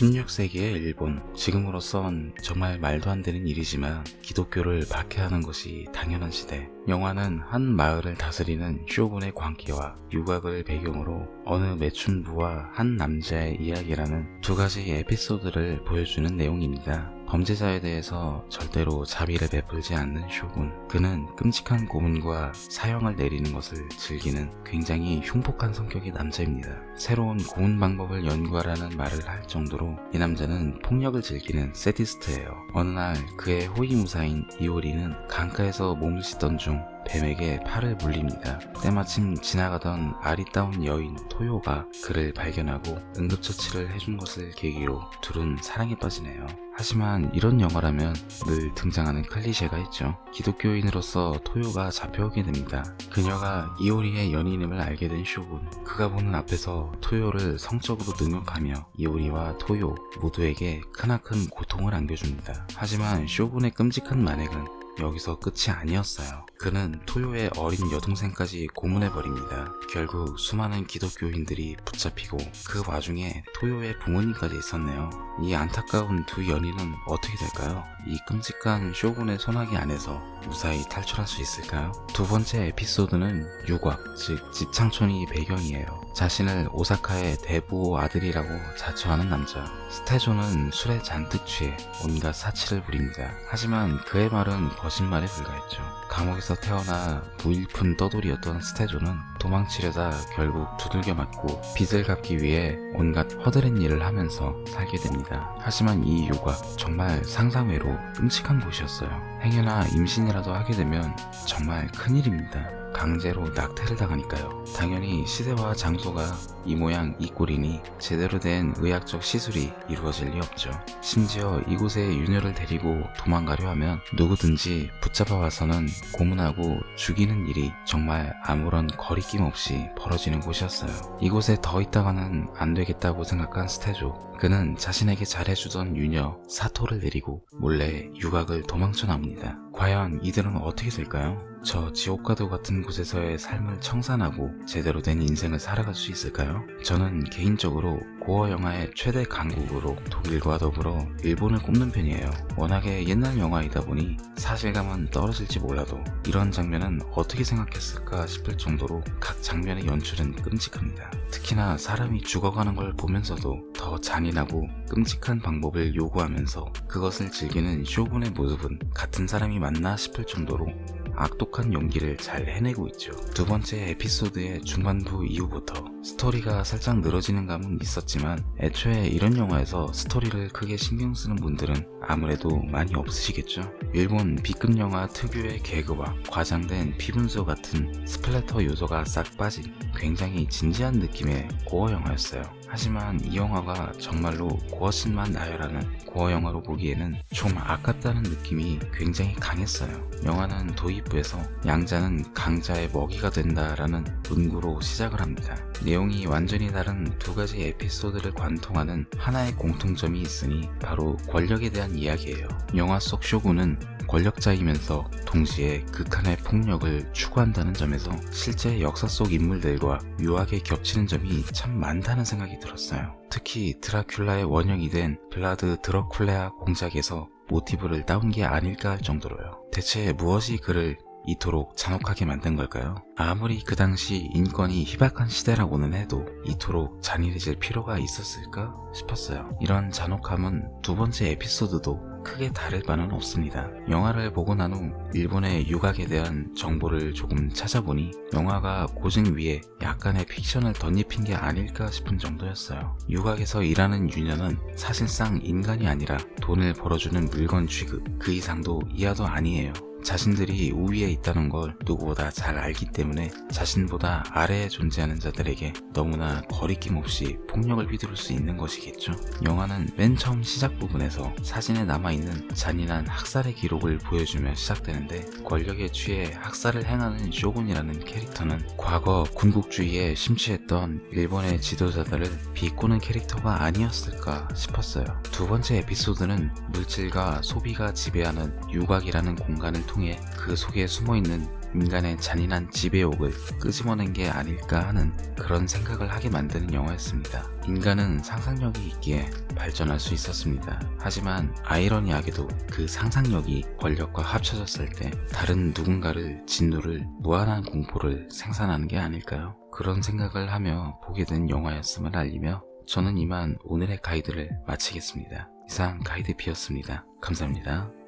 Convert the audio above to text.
16세기의 일본, 지금으로선 정말 말도 안 되는 일이지만 기독교를 박해하는 것이 당연한 시대. 영화는 한 마을을 다스리는 쇼군의 광기와 유곽을 배경으로 어느 매춘부와 한 남자의 이야기라는 두 가지 에피소드를 보여주는 내용입니다. 범죄자에 대해서 절대로 자비를 베풀지 않는 쇼군. 그는 끔찍한 고문과 사형을 내리는 것을 즐기는 굉장히 흉폭한 성격의 남자입니다. 새로운 고문 방법을 연구하라는 말을 할 정도로 이 남자는 폭력을 즐기는 세디스트예요. 어느 날 그의 호위무사인 이오리는 강가에서 몸을 씻던 중 뱀에게 팔을 물립니다. 때마침 지나가던 아리따운 여인 토요가 그를 발견하고 응급처치를 해준 것을 계기로 둘은 사랑에 빠지네요. 하지만 이런 영화라면 늘 등장하는 클리셰가 있죠. 기독교인으로서 토요가 잡혀오게 됩니다. 그녀가 이오리의 연인임을 알게 된 쇼군. 그가 보는 앞에서 토요를 성적으로 능욕하며 이오리와 토요 모두에게 크나큰 고통을 안겨줍니다. 하지만 쇼군의 끔찍한 만행은 여기서 끝이 아니었어요. 그는 토요의 어린 여동생까지 고문해버립니다. 결국 수많은 기독교인들이 붙잡히고 그 와중에 토요의 부모님까지 있었네요. 이 안타까운 두 연인은 어떻게 될까요? 이 끔찍한 쇼군의 소나기 안에서 무사히 탈출할 수 있을까요? 두 번째 에피소드는 유곽, 즉 집창촌이 배경이에요. 자신을 오사카의 대부호 아들이라고 자처하는 남자. 스테조는 술에 잔뜩 취해 온갖 사치를 부립니다. 하지만 그의 말은 거짓말에 불과했죠. 감옥에서 태어나 무일푼 떠돌이였던 스테조는 도망치려다 결국 두들겨 맞고 빚을 갚기 위해 온갖 허드렛 일을 하면서 살게 됩니다. 하지만 이 유곽 정말 상상외로 끔찍한 곳이었어요. 행여나 임신이라도 하게 되면 정말 큰일입니다. 강제로 낙태를 당하니까요. 당연히 시대와 장소가 이 모양 이 꼴이니 제대로 된 의학적 시술이 이루어질 리 없죠. 심지어 이곳에 유녀를 데리고 도망가려 하면 누구든지 붙잡아 와서는 고문하고 죽이는 일이 정말 아무런 거리낌 없이 벌어지는 곳이었어요. 이곳에 더 있다가는 안 되겠다고 생각한 스테조. 그는 자신에게 잘해주던 유녀 사토를 데리고 몰래 유곽을 도망쳐 나옵니다. 과연 이들은 어떻게 될까요? 저 지옥과도 같은 곳에서의 삶을 청산하고 제대로 된 인생을 살아갈 수 있을까요? 저는 개인적으로 고어 영화의 최대 강국으로 독일과 더불어 일본을 꼽는 편이에요. 워낙에 옛날 영화이다 보니 사실감은 떨어질지 몰라도 이런 장면은 어떻게 생각했을까 싶을 정도로 각 장면의 연출은 끔찍합니다. 특히나 사람이 죽어가는 걸 보면서도 더 잔인하고 끔찍한 방법을 요구하면서 그것을 즐기는 쇼군의 모습은 같은 사람이 맞나 싶을 정도로 악독한 연기를 잘 해내고 있죠. 두 번째 에피소드의 중반부 이후부터 스토리가 살짝 늘어지는 감은 있었지만 애초에 이런 영화에서 스토리를 크게 신경 쓰는 분들은 아무래도 많이 없으시겠죠. 일본 B급 영화 특유의 개그와 과장된 피분수 같은 스플래터 요소가 싹 빠진 굉장히 진지한 느낌의 고어 영화였어요. 하지만 이 영화가 정말로 고어씬만 나열하는 고어 영화로 보기에는 좀 아깝다는 느낌이 굉장히 강했어요. 영화는 도입부에서 양자는 강자의 먹이가 된다라는 문구로 시작을 합니다. 내용이 완전히 다른 두 가지 에피소드를 관통하는 하나의 공통점이 있으니 바로 권력에 대한 이야기예요. 영화 속 쇼군은 권력자이면서 동시에 극한의 폭력을 추구한다는 점에서 실제 역사 속 인물들과 묘하게 겹치는 점이 참 많다는 생각이 들었어요. 특히 드라큘라의 원형이 된 블라드 드러쿨레아 공작에서 모티브를 따온 게 아닐까 할 정도로요. 대체 무엇이 그를 이토록 잔혹하게 만든 걸까요? 아무리 그 당시 인권이 희박한 시대라고는 해도 이토록 잔인해질 필요가 있었을까 싶었어요. 이런 잔혹함은 두 번째 에피소드도 크게 다를 바는 없습니다. 영화를 보고 난 후 일본의 유곽에 대한 정보를 조금 찾아보니 영화가 고증 위에 약간의 픽션을 덧입힌 게 아닐까 싶은 정도였어요. 유곽에서 일하는 유녀는 사실상 인간이 아니라 돈을 벌어주는 물건 취급, 그 이상도 이하도 아니에요. 자신들이 우위에 있다는 걸 누구보다 잘 알기 때문에 자신보다 아래에 존재하는 자들에게 너무나 거리낌 없이 폭력을 휘두를 수 있는 것이겠죠. 영화는 맨 처음 시작 부분에서 사진에 남아있는 잔인한 학살의 기록을 보여주며 시작되는데 권력에 취해 학살을 행하는 쇼군이라는 캐릭터는 과거 군국주의에 심취했던 일본의 지도자들을 비꼬는 캐릭터가 아니었을까 싶었어요. 두 번째 에피소드는 물질과 소비가 지배하는 유곽이라는 공간을 통해 그 속에 숨어있는 인간의 잔인한 지배욕을 끄집어낸 게 아닐까 하는 그런 생각을 하게 만드는 영화였습니다. 인간은 상상력이 있기에 발전할 수 있었습니다. 하지만 아이러니하게도 그 상상력이 권력과 합쳐졌을 때 다른 누군가를 짓누를 무한한 공포를 생산하는 게 아닐까요? 그런 생각을 하며 보게 된 영화였음을 알리며 저는 이만 오늘의 가이드를 마치겠습니다. 이상 가이드 B였습니다. 감사합니다.